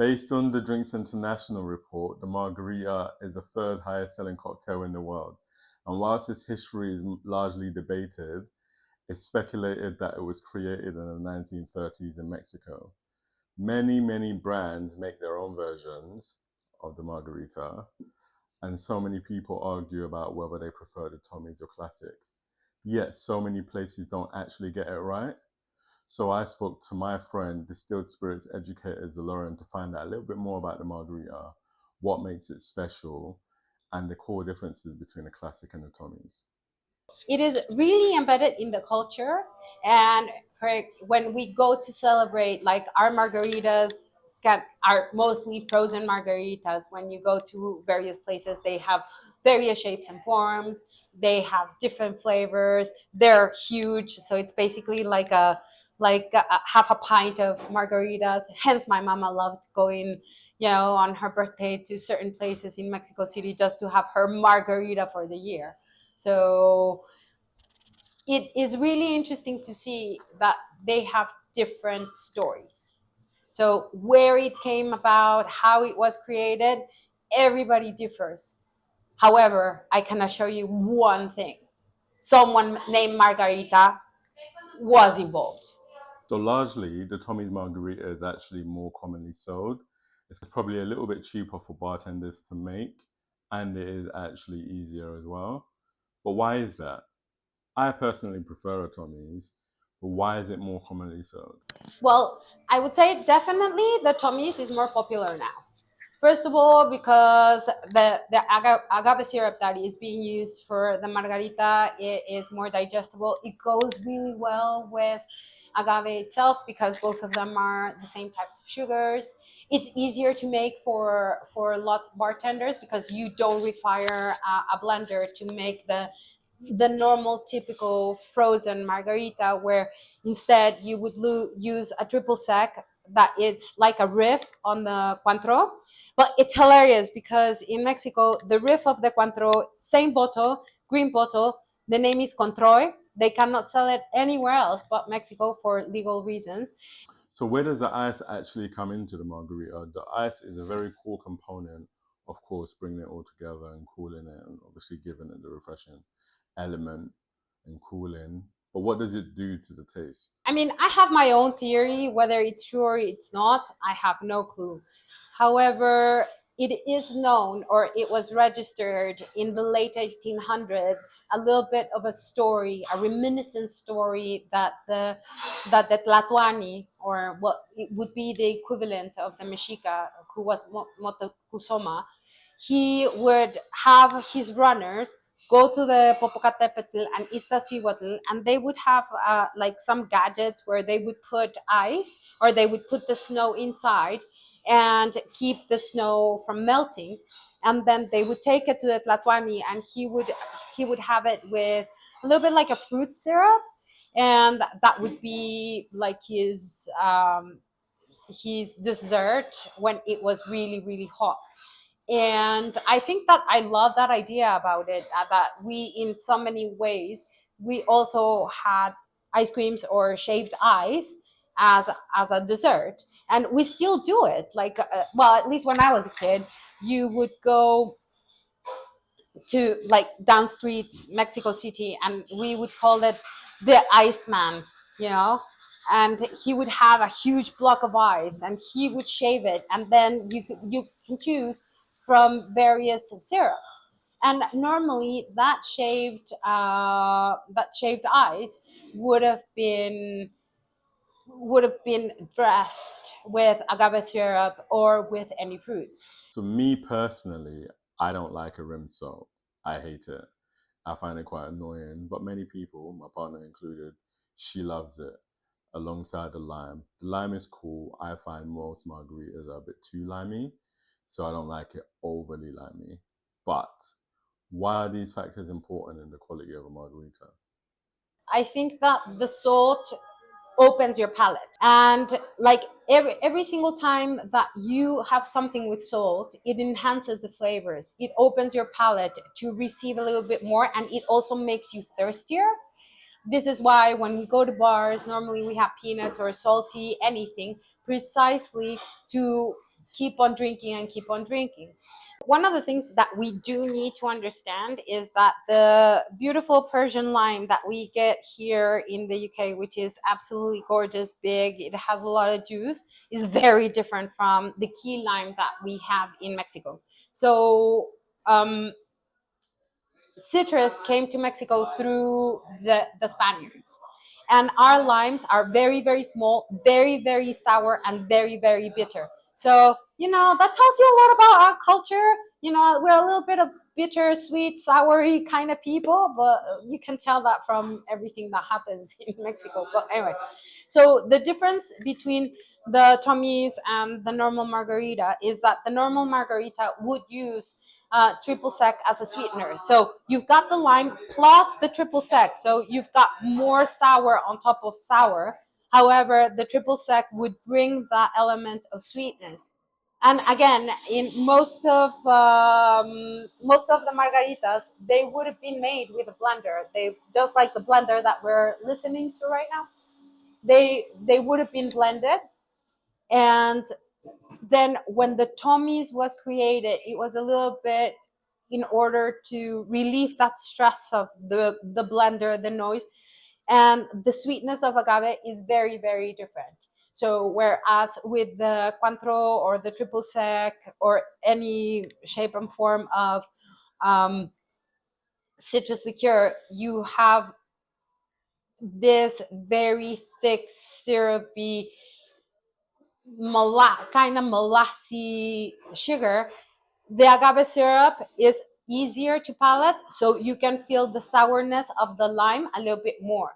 Based on the Drinks International report, the margarita is the third highest selling cocktail in the world. And whilst its history is largely debated, it's speculated that it was created in the 1930s in Mexico. Many brands make their own versions of the margarita, and so many people argue about whether they prefer the Tommies or classics. Yet so many places don't actually get it right. So I spoke to my friend, Distilled Spirits Educator Zaloren, to find out a little bit more about the margarita, what makes it special, and the core differences between the classic and the Tommies. It is really embedded in the culture, and when we go to celebrate, like our margaritas are mostly frozen margaritas. When you go to various places, they have various shapes and forms, they have different flavors, they're huge, so it's basically half a pint of margaritas. Hence my mama loved going, on her birthday to certain places in Mexico City just to have her margarita for the year. So it is really interesting to see that they have different stories. So where it came about, how it was created, everybody differs. However, I can assure you one thing: someone named Margarita was involved. So largely, the Tommy's Margarita is actually more commonly sold. It's probably a little bit cheaper for bartenders to make, and it is actually easier as well. But why is that? I personally prefer a Tommy's, but why is it more commonly sold? Well, I would say definitely the Tommy's is more popular now. First of all, because the agave syrup that is being used for the margarita, it is more digestible. It goes really well with agave itself because both of them are the same types of sugars. It's easier to make for lots of bartenders because you don't require a blender to make the normal typical frozen margarita, where instead you would use a triple sec that it's like a riff on the Cointreau. But it's hilarious because in Mexico, the riff of the Cointreau, same bottle, green bottle, the name is Controy. They cannot sell it anywhere else but Mexico for legal reasons. So where does the ice actually come into the margarita? The ice is a very core component, of course, bringing it all together and cooling it, and obviously giving it the refreshing element and cooling. But what does it do to the taste? I mean, I have my own theory. Whether it's true or it's not, I have no clue. However, it is known, or it was registered in the late 1800s, a little bit of a story, a reminiscent story that the Tlatoani, or what it would be the equivalent of the Mexica, who was Motocuzoma, he would have his runners go to the Popocatépetl and Iztaccíhuatl, and they would have like some gadgets where they would put ice, or they would put the snow inside and keep the snow from melting. And then they would take it to the Tlatuani, and he would have it with a little bit like a fruit syrup, and that would be like his dessert when it was really hot. And I think that I love that idea about it, that we, in so many ways, we also had ice creams or shaved ice as a dessert, and we still do it. Like, well, at least when I was a kid, you would go to like down street Mexico City, and we would call it the Iceman, you know. And he would have a huge block of ice, and he would shave it, and then you can choose from various syrups. And normally that shaved ice would have been dressed with agave syrup or with any fruits. So me personally, I don't like a rim salt. I hate it. I find it quite annoying. But many people, my partner included, she loves it alongside the lime. The lime is cool. I find most margaritas are a bit too limey, so I don't like it overly limey. But why are these factors important in the quality of a margarita? I think that the salt opens your palate, and like every single time that you have something with salt, it enhances the flavors, it opens your palate to receive a little bit more, and it also makes you thirstier. This is why when we go to bars, normally we have peanuts or salty anything, precisely to keep on drinking and keep on drinking. One of the things that we do need to understand is that the beautiful Persian lime that we get here in the UK, which is absolutely gorgeous, big, it has a lot of juice, is very different from the key lime that we have in Mexico. So citrus came to Mexico through the Spaniards. And our limes are very, very small, very, very sour, and very, very bitter. So, that tells you a lot about our culture. We're a little bit of bitter, sweet, soury kind of people, but you can tell that from everything that happens in Mexico. But anyway, so the difference between the Tommy's and the normal margarita is that the normal margarita would use triple sec as a sweetener. So you've got the lime plus the triple sec. So you've got more sour on top of sour. However, the triple sec would bring that element of sweetness. And again, in most of the margaritas, they would have been made with a blender. They just like the blender that we're listening to right now. They would have been blended, and then when the Tommy's was created, it was a little bit in order to relieve that stress of the blender, the noise, and the sweetness of agave is very, very different. So whereas with the Cointreau or the triple sec or any shape and form of citrus liqueur, you have this very thick, syrupy, kind of molassy sugar. The agave syrup is easier to palate, so you can feel the sourness of the lime a little bit more.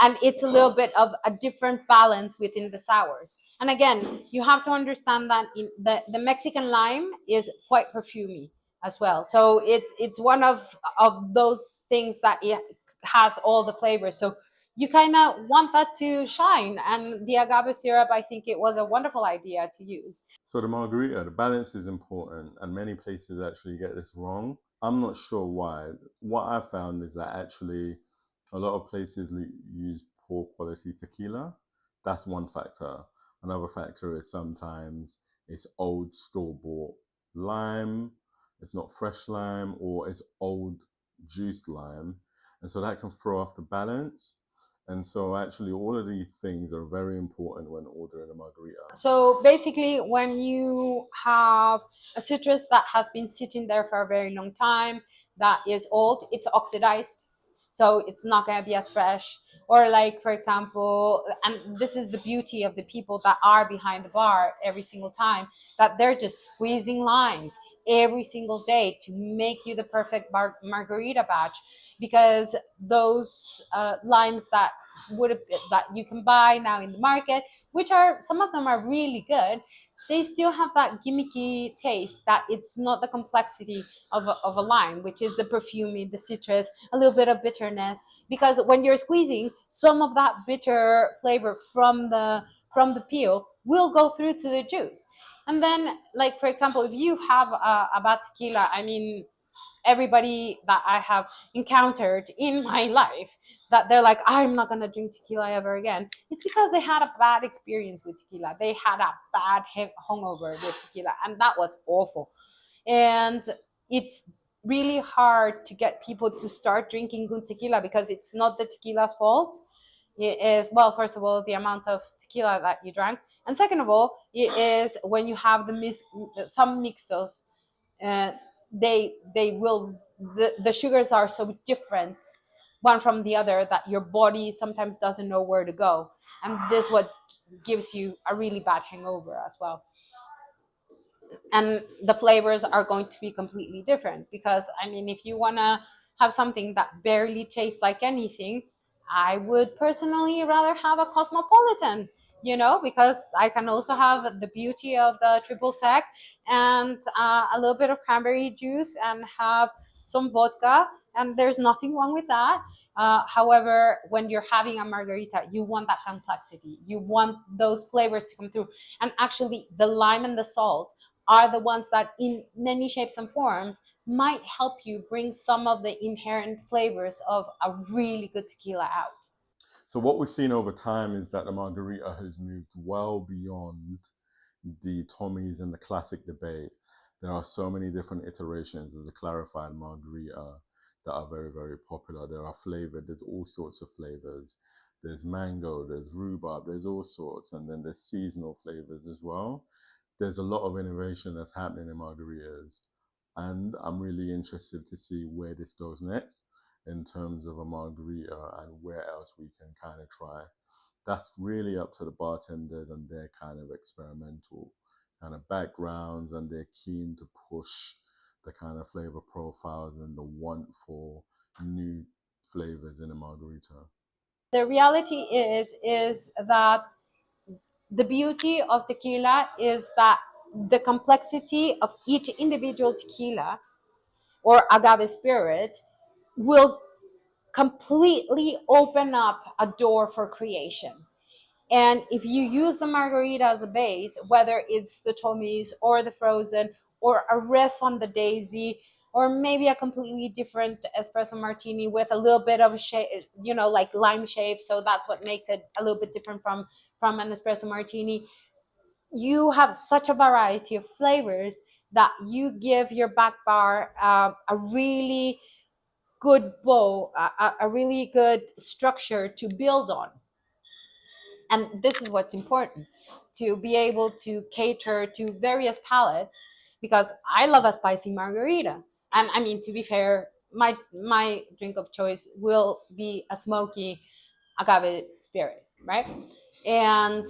And it's a little bit of a different balance within the sours. And again, you have to understand that in the Mexican lime is quite perfumey as well. So it's one of those things that it has all the flavors. So you kind of want that to shine. And the agave syrup, I think it was a wonderful idea to use. So the margarita, the balance is important, and many places actually get this wrong. I'm not sure why. What I found is that actually a lot of places use poor quality tequila. That's one factor. Another factor is sometimes it's old store-bought lime, it's not fresh lime, or it's old juiced lime. And so that can throw off the balance. And so actually all of these things are very important when ordering a margarita. So basically, when you have a citrus that has been sitting there for a very long time, that is old, it's oxidized, so it's not going to be as fresh. Or like, for example, and this is the beauty of the people that are behind the bar every single time, that they're just squeezing limes every single day to make you the perfect margarita batch, because those limes that that you can buy now in the market, which are, some of them are really good, they still have that gimmicky taste, that it's not the complexity of a lime, which is the perfume, the citrus, a little bit of bitterness. Because when you're squeezing, some of that bitter flavor from the peel will go through to the juice. And then, like, for example, if you have a bad tequila, I mean, everybody that I have encountered in my life, that they're like, I'm not gonna drink tequila ever again. It's because they had a bad experience with tequila. They had a bad hangover with tequila, and that was awful. And it's really hard to get people to start drinking good tequila, because it's not the tequila's fault. It is, well, first of all, the amount of tequila that you drank, and second of all, it is when you have some mixtos, uh, they will, the sugars are so different one from the other that your body sometimes doesn't know where to go, and this what gives you a really bad hangover as well. And the flavors are going to be completely different, because I mean, if you want to have something that barely tastes like anything, I would personally rather have a cosmopolitan, because I can also have the beauty of the triple sec and a little bit of cranberry juice and have some vodka, and there's nothing wrong with that. However, when you're having a margarita, you want that complexity, you want those flavors to come through. And actually, the lime and the salt are the ones that in many shapes and forms might help you bring some of the inherent flavors of a really good tequila out. So what we've seen over time is that the margarita has moved well beyond the Tommies and the classic debate, there are so many different iterations. There's a clarified margarita that are very, very popular. There are flavored, there's all sorts of flavors. There's mango, there's rhubarb, there's all sorts. And then there's seasonal flavors as well. There's a lot of innovation that's happening in margaritas. And I'm really interested to see where this goes next in terms of a margarita and where else we can kind of try. That's really up to the bartenders and their kind of experimental kind of backgrounds, and they're keen to push the kind of flavor profiles and the want for new flavors in a margarita. The reality is that the beauty of tequila is that the complexity of each individual tequila or agave spirit will completely open up a door for creation. And if you use the margarita as a base, whether it's the Tommy's or the frozen or a riff on the daisy, or maybe a completely different espresso martini with a little bit of a shape, like lime shape, so that's what makes it a little bit different from an espresso martini. You have such a variety of flavors that you give your back bar a really good bow, a really good structure to build on. And this is what's important, to be able to cater to various palates, because I love a spicy margarita. And I mean, to be fair, my drink of choice will be a smoky agave spirit, right? And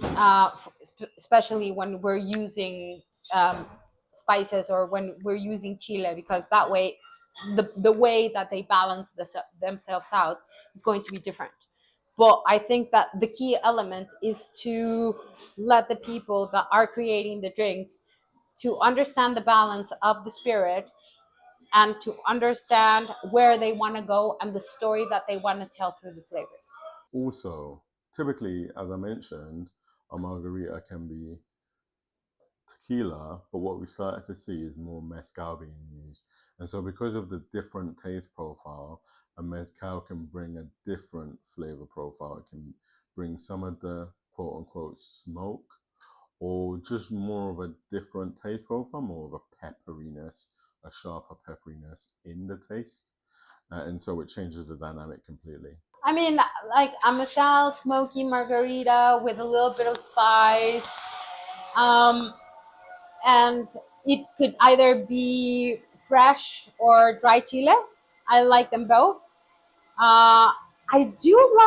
especially when we're using um, spices, or when we're using chile, because that way the way that they balance themselves out is going to be different. But I think that the key element is to let the people that are creating the drinks to understand the balance of the spirit, and to understand where they want to go and the story that they want to tell through the flavors. Also, typically, as I mentioned, a margarita can be tequila, but what we started to see is more mezcal being used. And so, because of the different taste profile, a mezcal can bring a different flavor profile. It can bring some of the quote unquote smoke, or just more of a different taste profile, more of a pepperiness, a sharper pepperiness in the taste. And so it changes the dynamic completely. I mean, like a mezcal smoky margarita with a little bit of spice. Um, and it could either be fresh or dry chile. I like them both. I do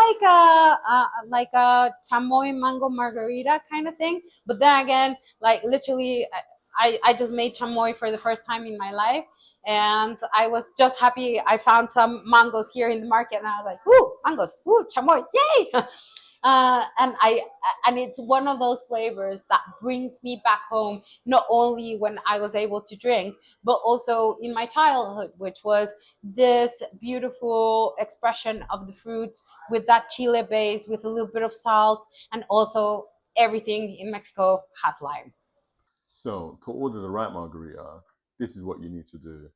like a chamoy mango margarita kind of thing, but then again, like literally, I just made chamoy for the first time in my life, and I was just happy I found some mangoes here in the market, and I was like, "Woo, mangoes! Woo, chamoy! Yay!" And it's one of those flavors that brings me back home, not only when I was able to drink, but also in my childhood, which was this beautiful expression of the fruits with that chile base, with a little bit of salt, and also everything in Mexico has lime. So, to order the right margarita, this is what you need to do.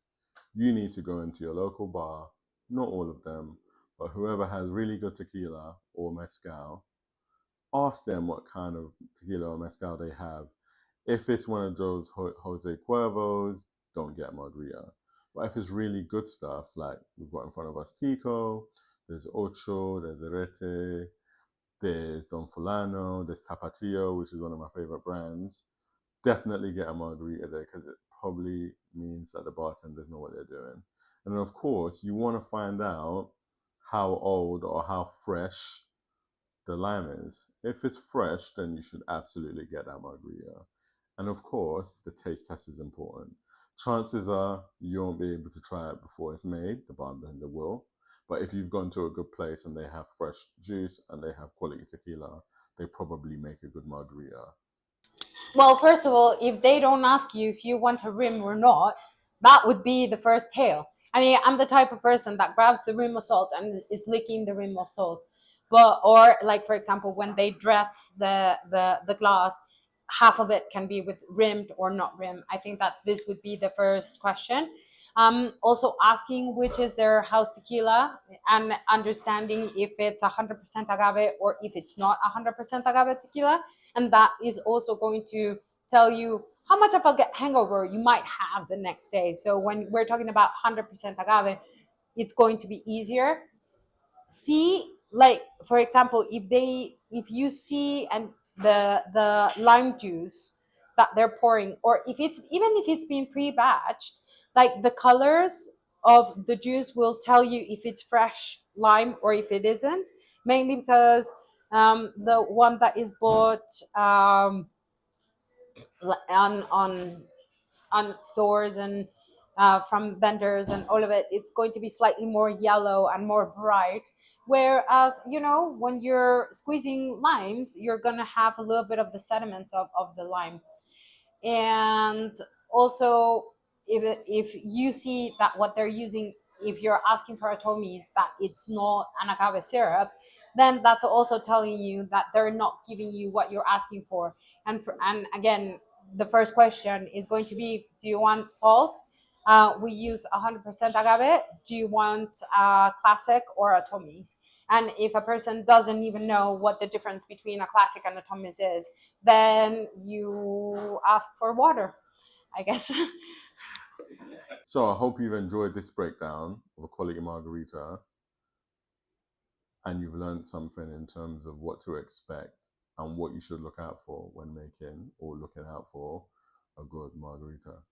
You need to go into your local bar, not all of them, but whoever has really good tequila or mezcal, ask them what kind of tequila or mezcal they have. If it's one of those Jose Cuervos, don't get margarita. But if it's really good stuff, like we've got in front of us Tico, there's Ocho, there's Arete, there's Don Fulano, there's Tapatio, which is one of my favorite brands, definitely get a margarita there, because it probably means that the bartenders know what they're doing. And then, of course, you want to find out how old or how fresh the lime is. If it's fresh, then you should absolutely get that margarita. And of course, the taste test is important. Chances are you won't be able to try it before it's made, the bartender will. But if you've gone to a good place and they have fresh juice and they have quality tequila, they probably make a good margarita. Well, first of all, if they don't ask you if you want a rim or not, that would be the first tale. I mean, I'm the type of person that grabs the rim of salt and is licking the rim of salt. But or like for example, when they dress the glass, half of it can be with rimmed or not rimmed. I think that this would be the first question. Also asking which is their house tequila, and understanding if it's 100% agave or if it's not 100% agave tequila, and that is also going to tell you how much of a hangover you might have the next day. So when we're talking about 100% agave, it's going to be easier. See, like for example, if you see and the lime juice that they're pouring, or if it's even if it's been pre-batched, like the colors of the juice will tell you if it's fresh lime or if it isn't, mainly because the one that is bought on stores and from vendors and all of it, it's going to be slightly more yellow and more bright. Whereas, when you're squeezing limes, you're going to have a little bit of the sediments of the lime. And also, if you see that what they're using, if you're asking for atomies, that it's not an agave syrup, then that's also telling you that they're not giving you what you're asking for. And again, the first question is going to be, do you want salt? We use 100% agave. Do you want classic or atomies? And if a person doesn't even know what the difference between a classic and a atomies is, then you ask for water, I guess. So I hope you've enjoyed this breakdown of a quality margarita and you've learned something in terms of what to expect and what you should look out for when making or looking out for a good margarita.